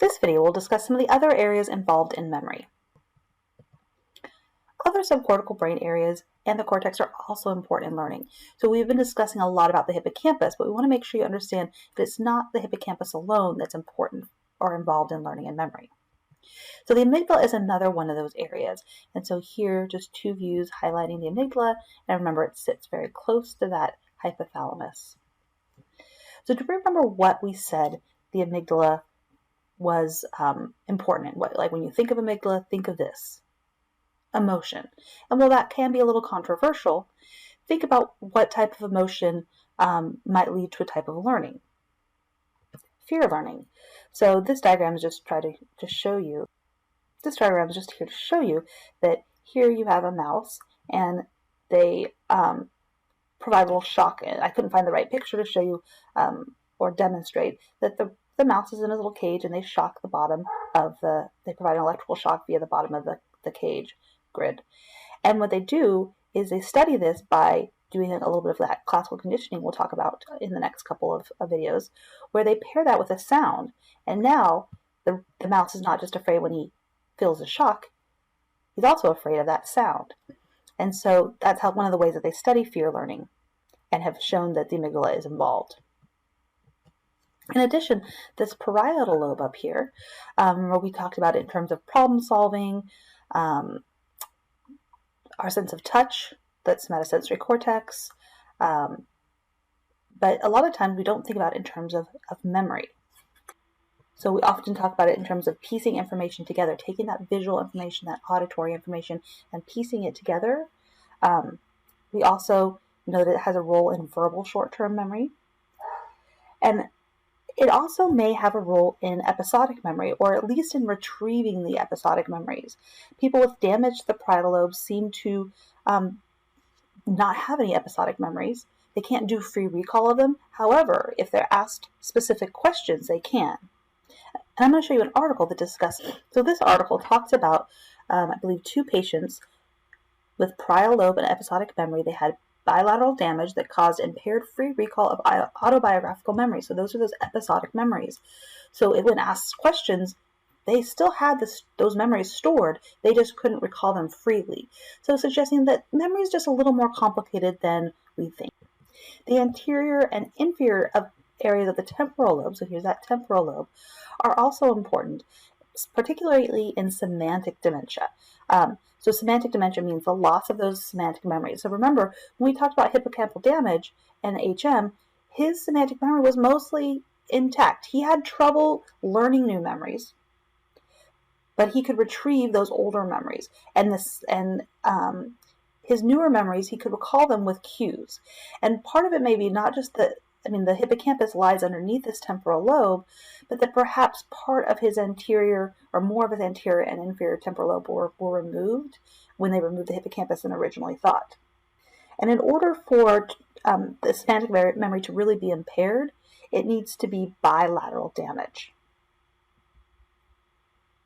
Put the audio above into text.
This video will discuss some of the other areas involved in memory. Other subcortical brain areas and the cortex are also important in learning. So we've been discussing a lot about the hippocampus, but we want to make sure you understand that it's not the hippocampus alone that's important or involved in learning and memory. So the amygdala is another one of those areas. And so here, just two views highlighting the amygdala, and remember it sits very close to that hypothalamus. So to remember what we said the amygdala was important. Like when you think of amygdala, think of this: emotion. And while that can be a little controversial, think about what type of emotion might lead to a type of learning. Fear learning. So this diagram is just to show you. This diagram is just here to show you that here you have a mouse, and they provide a little shock. I couldn't find the right picture to show you or demonstrate that the mouse is in a little cage, and they shock the bottom of they provide an electrical shock via the bottom of the cage grid. And what they do is they study this by doing a little bit of that classical conditioning we'll talk about in the next couple of videos, where they pair that with a sound. And now the mouse is not just afraid when he feels a shock, he's also afraid of that sound. And so that's one of the ways that they study fear learning and have shown that the amygdala is involved. In addition, this parietal lobe up here, where we talked about it in terms of problem solving, our sense of touch, that's somatosensory cortex, but a lot of times we don't think about it in terms of memory. So we often talk about it in terms of piecing information together, taking that visual information, that auditory information, and piecing it together. We also know that it has a role in verbal short-term memory. And it also may have a role in episodic memory, or at least in retrieving the episodic memories. People with damage to the parietal lobe seem to not have any episodic memories. They can't do free recall of them. However, if they're asked specific questions, they can. And I'm going to show you an article that discusses it. So this article talks about, I believe, 2 patients with parietal lobe and episodic memory. They had bilateral damage that caused impaired free recall of autobiographical memory. So those are those episodic memories. So when asked questions, they still had those memories stored. They just couldn't recall them freely. So suggesting that memory is just a little more complicated than we think. The anterior and inferior areas of the temporal lobe, so here's that temporal lobe, are also important, particularly in semantic dementia. So semantic dementia means the loss of those semantic memories. So remember, when we talked about hippocampal damage and HM, his semantic memory was mostly intact. He had trouble learning new memories, but he could retrieve those older memories. And his newer memories, he could recall them with cues. And part of it may be not just the hippocampus lies underneath this temporal lobe, but that perhaps part of his anterior, or more of his anterior and inferior temporal lobe were removed when they removed the hippocampus than originally thought. And in order for the semantic memory to really be impaired, it needs to be bilateral damage.